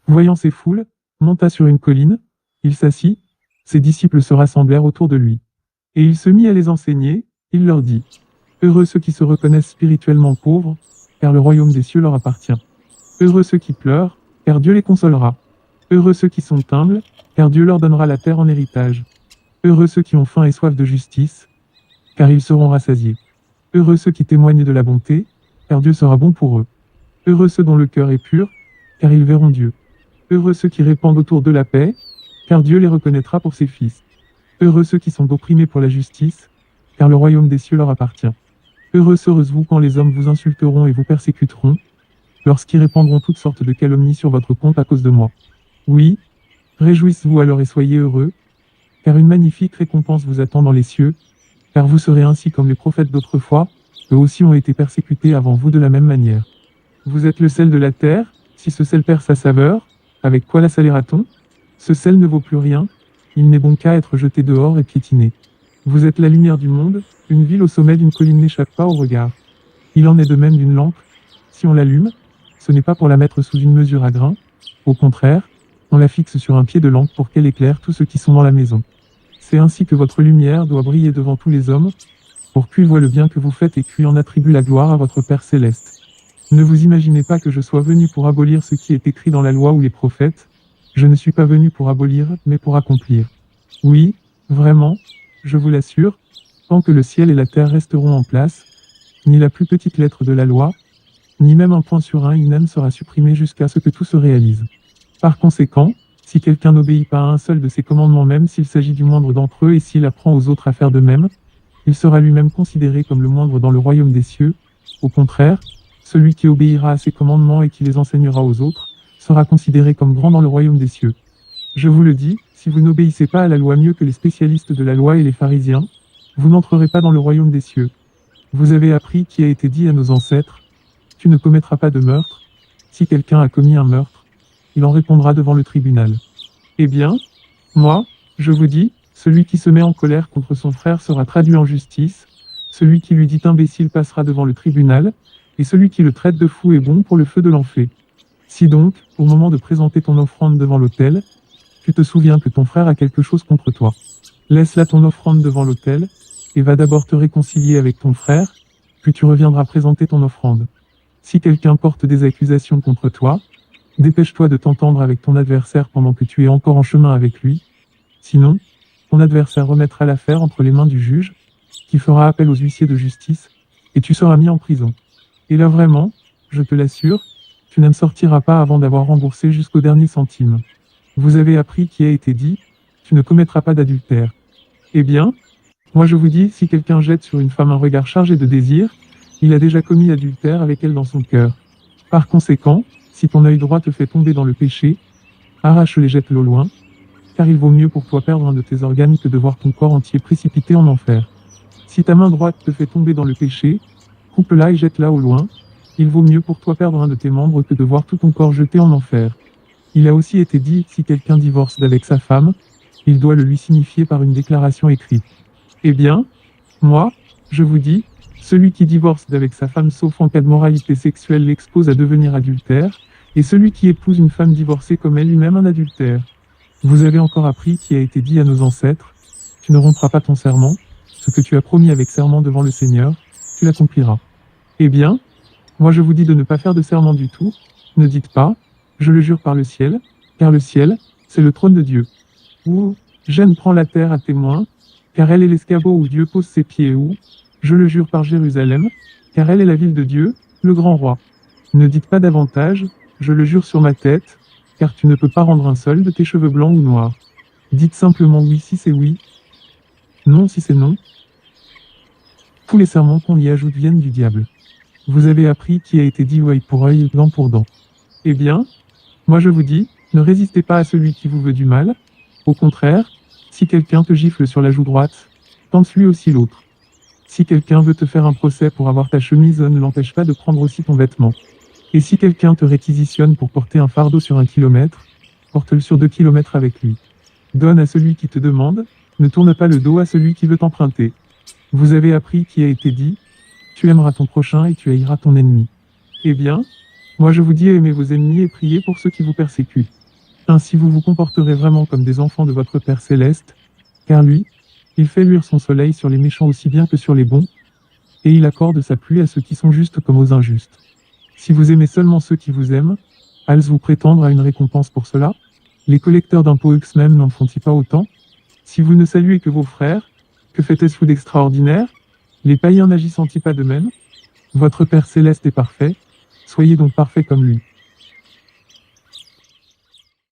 Voyant ces foules, monta sur une colline, il s'assit, ses disciples se rassemblèrent autour de lui. Et il se mit à les enseigner, il leur dit: Heureux ceux qui se reconnaissent spirituellement pauvres, car le royaume des cieux leur appartient. Heureux ceux qui pleurent, car Dieu les consolera. Heureux ceux qui sont humbles, car Dieu leur donnera la terre en héritage. Heureux ceux qui ont faim et soif de justice, car ils seront rassasiés. Heureux ceux qui témoignent de la bonté, car Dieu sera bon pour eux. Heureux ceux dont le cœur est pur, car ils verront Dieu. Heureux ceux qui répandent autour de la paix, car Dieu les reconnaîtra pour ses fils. Heureux ceux qui sont opprimés pour la justice, car le royaume des cieux leur appartient. Heureux-vous quand les hommes vous insulteront et vous persécuteront, lorsqu'ils répandront toutes sortes de calomnies sur votre compte à cause de moi. Oui, réjouissez-vous alors et soyez heureux, car une magnifique récompense vous attend dans les cieux, car vous serez ainsi comme les prophètes d'autrefois, eux aussi ont été persécutés avant vous de la même manière. Vous êtes le sel de la terre, si ce sel perd sa saveur, avec quoi la salera-t-on? Ce sel ne vaut plus rien, il n'est bon qu'à être jeté dehors et piétiné. Vous êtes la lumière du monde, une ville au sommet d'une colline n'échappe pas au regard. Il en est de même d'une lampe, si on l'allume, ce n'est pas pour la mettre sous une mesure à grains, au contraire, on la fixe sur un pied de lampe pour qu'elle éclaire tous ceux qui sont dans la maison. C'est ainsi que votre lumière doit briller devant tous les hommes, pour qu'ils voient le bien que vous faites et qu'ils en attribuent la gloire à votre Père céleste. Ne vous imaginez pas que je sois venu pour abolir ce qui est écrit dans la loi ou les prophètes, je ne suis pas venu pour abolir, mais pour accomplir. Oui, vraiment, je vous l'assure, tant que le ciel et la terre resteront en place, ni la plus petite lettre de la loi, ni même un point sur un i ne sera supprimé jusqu'à ce que tout se réalise. Par conséquent, si quelqu'un n'obéit pas à un seul de ces commandements, même s'il s'agit du moindre d'entre eux, et s'il apprend aux autres à faire de même, il sera lui-même considéré comme le moindre dans le royaume des cieux. Au contraire, celui qui obéira à ces commandements et qui les enseignera aux autres, sera considéré comme grand dans le royaume des cieux. Je vous le dis, si vous n'obéissez pas à la loi mieux que les spécialistes de la loi et les pharisiens, vous n'entrerez pas dans le royaume des cieux. Vous avez appris qui a été dit à nos ancêtres: Tu ne commettras pas de meurtre. Si quelqu'un a commis un meurtre, il en répondra devant le tribunal. Eh bien, moi, je vous dis, celui qui se met en colère contre son frère sera traduit en justice, celui qui lui dit imbécile passera devant le tribunal, et celui qui le traite de fou est bon pour le feu de l'enfer. Si donc, au moment de présenter ton offrande devant l'autel, tu te souviens que ton frère a quelque chose contre toi, laisse là ton offrande devant l'autel, et va d'abord te réconcilier avec ton frère, puis tu reviendras présenter ton offrande. Si quelqu'un porte des accusations contre toi, dépêche-toi de t'entendre avec ton adversaire pendant que tu es encore en chemin avec lui. Sinon, ton adversaire remettra l'affaire entre les mains du juge, qui fera appel aux huissiers de justice, et tu seras mis en prison. Et là vraiment, je te l'assure, tu ne sortiras pas avant d'avoir remboursé jusqu'au dernier centime. Vous avez appris qui a été dit, tu ne commettras pas d'adultère. Eh bien, moi je vous dis, si quelqu'un jette sur une femme un regard chargé de désir, il a déjà commis l'adultère avec elle dans son cœur. Par conséquent, si ton œil droit te fait tomber dans le péché, arrache-le et jette-le au loin, car il vaut mieux pour toi perdre un de tes organes que de voir ton corps entier précipité en enfer. Si ta main droite te fait tomber dans le péché, coupe-la et jette-la au loin, il vaut mieux pour toi perdre un de tes membres que de voir tout ton corps jeté en enfer. Il a aussi été dit, si quelqu'un divorce d'avec sa femme, il doit le lui signifier par une déclaration écrite. Eh bien, moi, je vous dis, celui qui divorce d'avec sa femme sauf en cas de moralité sexuelle l'expose à devenir adultère, et celui qui épouse une femme divorcée commet lui-même un adultère. Vous avez encore appris qui a été dit à nos ancêtres: Tu ne rompras pas ton serment, ce que tu as promis avec serment devant le Seigneur, tu l'accompliras. Eh bien, moi je vous dis de ne pas faire de serment du tout, ne dites pas: Je le jure par le ciel, car le ciel, c'est le trône de Dieu. Ou, Gêne prend la terre à témoin, car elle est l'escabeau où Dieu pose ses pieds. Ou, Je le jure par Jérusalem, car elle est la ville de Dieu, le grand roi. Ne dites pas davantage: Je le jure sur ma tête, car tu ne peux pas rendre un seul de tes cheveux blancs ou noirs. Dites simplement oui si c'est oui, non si c'est non. Tous les serments qu'on y ajoute viennent du diable. Vous avez appris qui a été dit œil pour œil et dent pour dent. Eh bien, moi je vous dis, ne résistez pas à celui qui vous veut du mal. Au contraire, si quelqu'un te gifle sur la joue droite, tente lui aussi l'autre. Si quelqu'un veut te faire un procès pour avoir ta chemise, ne l'empêche pas de prendre aussi ton vêtement. Et si quelqu'un te réquisitionne pour porter un fardeau sur 1 kilomètre, porte-le sur 2 kilomètres avec lui. Donne à celui qui te demande, ne tourne pas le dos à celui qui veut t'emprunter. Vous avez appris qui a été dit: Tu aimeras ton prochain et tu haïras ton ennemi. Eh bien, Moi je vous dis aimez vos ennemis et priez pour ceux qui vous persécutent. Ainsi vous vous comporterez vraiment comme des enfants de votre Père céleste, car lui, il fait luire son soleil sur les méchants aussi bien que sur les bons, et il accorde sa pluie à ceux qui sont justes comme aux injustes. Si vous aimez seulement ceux qui vous aiment, allez-vous prétendre à une récompense pour cela? Les collecteurs d'impôts eux-mêmes n'en font-ils pas autant? Si vous ne saluez que vos frères, que faites-vous d'extraordinaire? Les païens n'agissent-ils pas de même? Votre Père céleste est parfait, soyez donc parfaits comme lui.